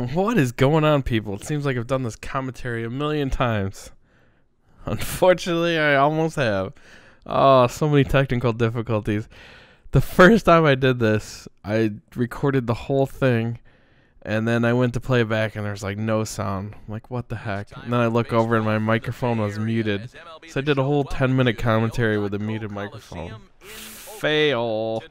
What is going on, people? It seems like I've done this commentary a million times. Unfortunately, I almost have. Oh, so many technical difficulties. The first time I did this, I recorded the whole thing, and then I went to play it back, and there's like no sound. I'm like, what the heck? And then I look over, and my microphone was muted. So I did a whole 10-minute commentary with a muted microphone. Fail.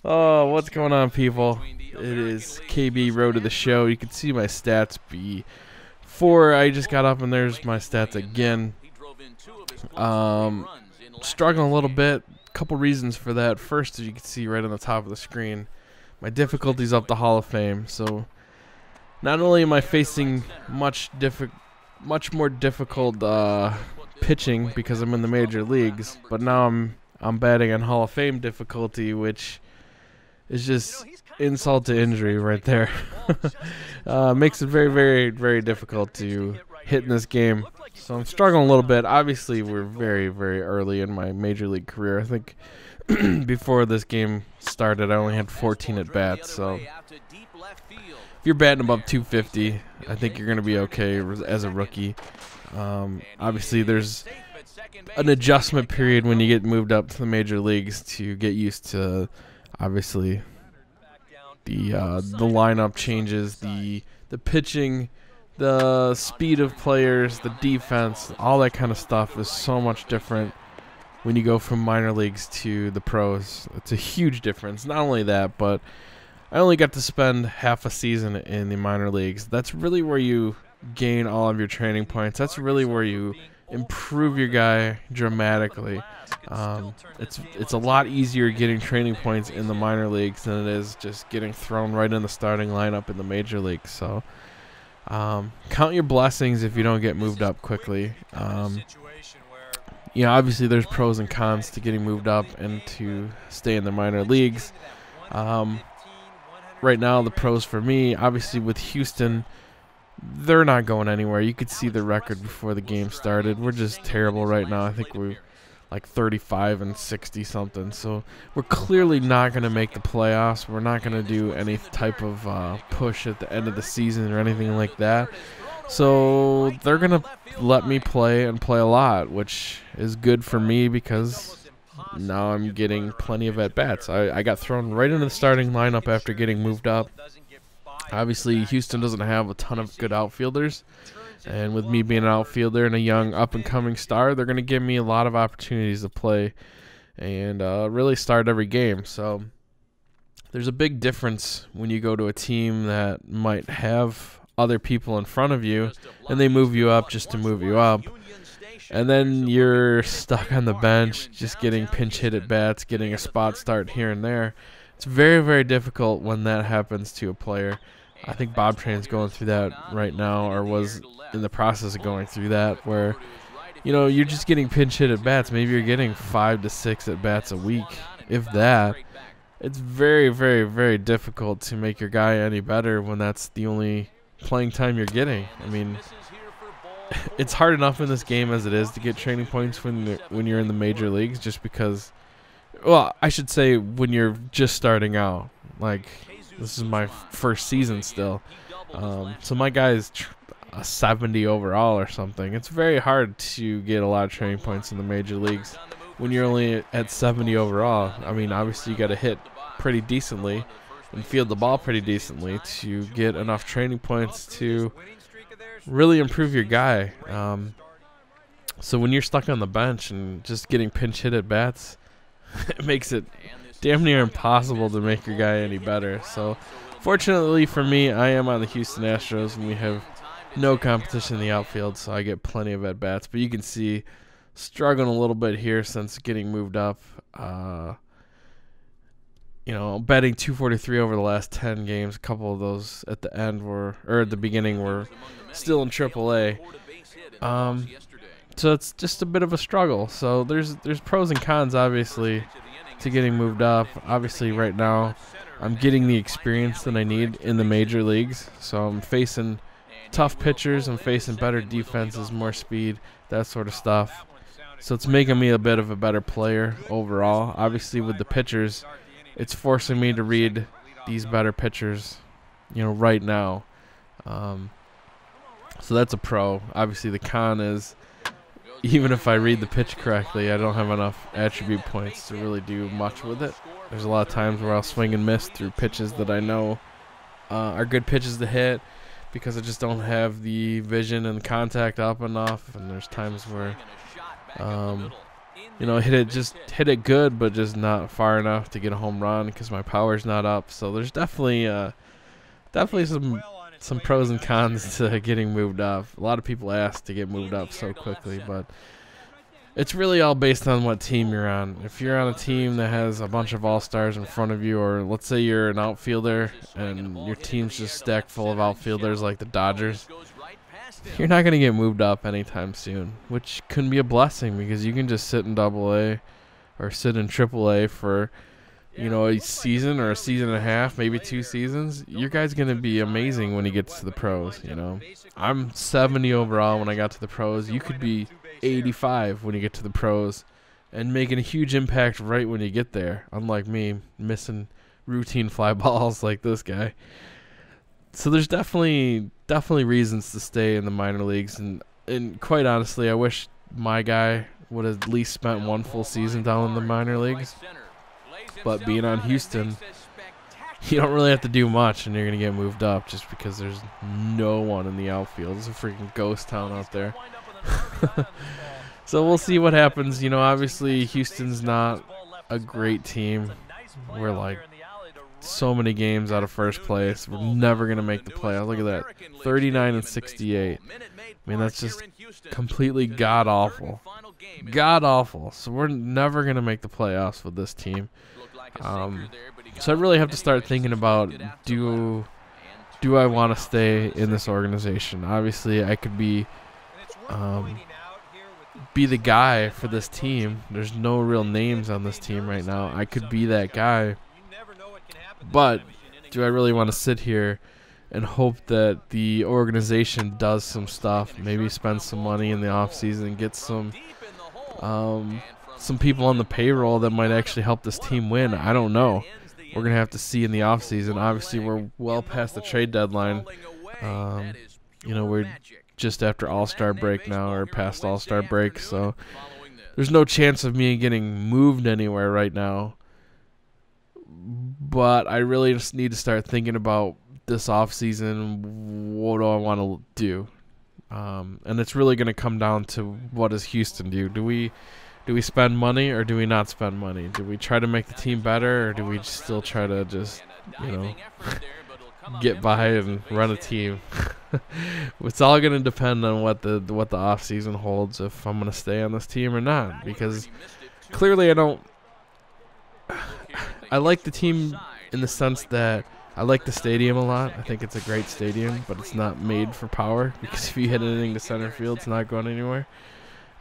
Oh, what's going on, people? It is KB Road to the show. You can see my stats before I just got up, and there's my stats again. Struggling a little bit. Couple reasons for that. First, as you can see right on the top of the screen, my difficulty's up the Hall of Fame. So not only am I facing much more difficult pitching because I'm in the major leagues, but now I'm batting on Hall of Fame difficulty, which is just insult to injury right there. Makes it very, very, very difficult to hit in this game. So I'm struggling a little bit. Obviously, we're very, very early in my major league career. I think before this game started, I only had 14 at bats. So if you're batting above 250, I think you're going to be okay as a rookie. Obviously, there's an adjustment period when you get moved up to the major leagues to get used to, obviously, the lineup changes, the pitching, the speed of players, the defense, all that kind of stuff is so much different when you go from minor leagues to the pros. It's a huge difference. Not only that, but I only got to spend half a season in the minor leagues. That's really where you gain all of your training points. That's really where you improve your guy dramatically. It's a lot easier getting training points in the minor leagues than it is just getting thrown right in the starting lineup in the major leagues. So count your blessings if you don't get moved up quickly. Obviously there's pros and cons to getting moved up and to stay in the minor leagues. Right now the pros for me, obviously with Houston, they're not going anywhere. You could see the record before the game started. We're just terrible right now. I think we're like 35 and 60 something. So we're clearly not going to make the playoffs. We're not going to do any type of push at the end of the season or anything like that. So they're going to let me play and play a lot, which is good for me because now I'm getting plenty of at-bats. I got thrown right into the starting lineup after getting moved up. Obviously, Houston doesn't have a ton of good outfielders. And with me being an outfielder and a young up-and-coming star, they're going to give me a lot of opportunities to play and really start every game. So there's a big difference when you go to a team that might have other people in front of you and they move you up just to move you up. And then you're stuck on the bench just getting pinch hit at bats, getting a spot start here and there. It's very, very difficult when that happens to a player. I think Bob Train's going through that right now, or was in the process of going through that, where you're just getting pinch hit at bats. Maybe you're getting 5 to 6 at bats a week, if that. It's very, very, very difficult to make your guy any better when that's the only playing time you're getting. I mean, it's hard enough in this game as it is to get training points when you're in the major leagues, just because. Well, I should say when you're just starting out. Like, this is my first season still. So my guy's a 70 overall or something. It's very hard to get a lot of training points in the major leagues when you're only at 70 overall. I mean, obviously you got to hit pretty decently and field the ball pretty decently to get enough training points to really improve your guy. So when you're stuck on the bench and just getting pinch hit at bats, it makes it damn near impossible to make your guy any better. So fortunately for me, I am on the Houston Astros, and we have no competition in the outfield, so I get plenty of at-bats. But you can see struggling a little bit here since getting moved up. Betting 243 over the last 10 games. A couple of those at the end at the beginning were still in AAA. So it's just a bit of a struggle. So there's pros and cons, obviously, to getting moved up. Obviously, right now, I'm getting the experience that I need in the major leagues. So I'm facing tough pitchers. I'm facing better defenses, more speed, that sort of stuff. So it's making me a bit of a better player overall. Obviously, with the pitchers, it's forcing me to read these better pitchers right now. So that's a pro. Obviously, the con is, even if I read the pitch correctly, I don't have enough attribute points to really do much with it. There's a lot of times where I'll swing and miss through pitches that I know are good pitches to hit, because I just don't have the vision and contact up enough. And there's times where, hit it good, but just not far enough to get a home run because my power's not up. So there's definitely some pros and cons to getting moved up. A lot of people ask to get moved up so quickly, but it's really all based on what team you're on. If you're on a team that has a bunch of all-stars in front of you, or let's say you're an outfielder and your team's just stacked full of outfielders like the Dodgers, you're not going to get moved up anytime soon, which can be a blessing because you can just sit in AA or sit in AAA for a season or a season and a half, maybe 2 seasons. Your guy's going to be amazing when he gets to the pros. I'm 70 overall when I got to the pros. You could be 85 when you get to the pros and making a huge impact right when you get there, unlike me missing routine fly balls like this guy. So there's definitely reasons to stay in the minor leagues, and quite honestly, I wish my guy would have at least spent 1 full season down in the minor leagues. But being on Houston, you don't really have to do much and you're going to get moved up just because there's no one in the outfield. It's a freaking ghost town out there. So we'll see what happens. Obviously Houston's not a great team. We're like so many games out of first place. We're never going to make the playoffs. Look at that. 39-68. I mean, that's just completely god-awful. God-awful. So we're never going to make the playoffs with this team. So I really have to start thinking about, do I want to stay in this organization? Obviously, I could be the guy for this team. There's no real names on this team right now. I could be that guy. But do I really want to sit here and hope that the organization does some stuff, maybe spend some money in the offseason, get some people on the payroll that might actually help this team win? I don't know. We're going to have to see in the offseason. Obviously, we're well past the trade deadline. We're just after All-Star break now, or past All-Star break, so there's no chance of me getting moved anywhere right now. But I really just need to start thinking about this offseason. What do I want to do? And it's really going to come down to, what does Houston do? Do we spend money or do we not spend money? Do we try to make the team better, or do we still try to just, get by and run a team? It's all going to depend on what the offseason holds, if I'm going to stay on this team or not, because clearly I like the team in the sense that I like the stadium a lot. I think it's a great stadium, but it's not made for power, because if you hit anything to center field, it's not going anywhere.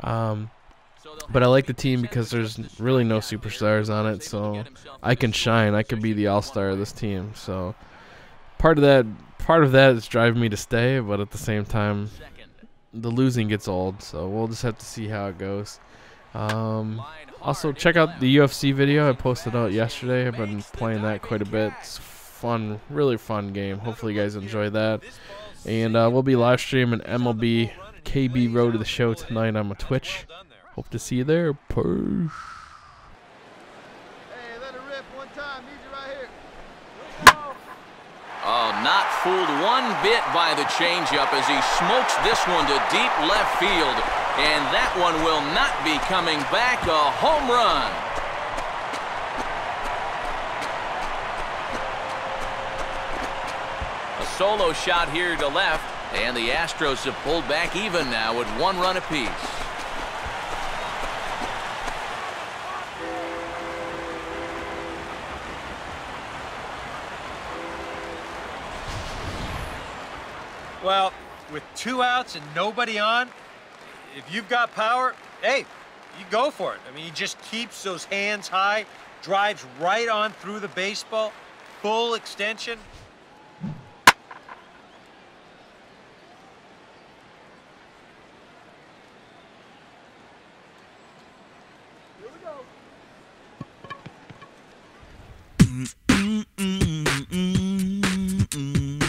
But I like the team because there's really no superstars on it, so I can shine. I could be the all-star of this team. So part of that is driving me to stay, but at the same time, the losing gets old, so we'll just have to see how it goes. Also, check out the UFC video I posted out yesterday. I've been playing that quite a bit. It's fun, really fun game. Hopefully you guys enjoy that. And we'll be live streaming MLB KB Road to the Show tonight on my Twitch. Hope to see you there. Peace. Hey, let it rip one time. Need you right here. Oh, not fooled one bit by the changeup as he smokes this one to deep left field. And that one will not be coming back. A home run. A solo shot here to left. And the Astros have pulled back even now with 1 run apiece. Well, with 2 outs and nobody on, if you've got power, hey, you go for it. I mean, he just keeps those hands high, drives right on through the baseball, full extension. Here we go.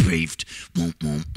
Baefed, womp womp.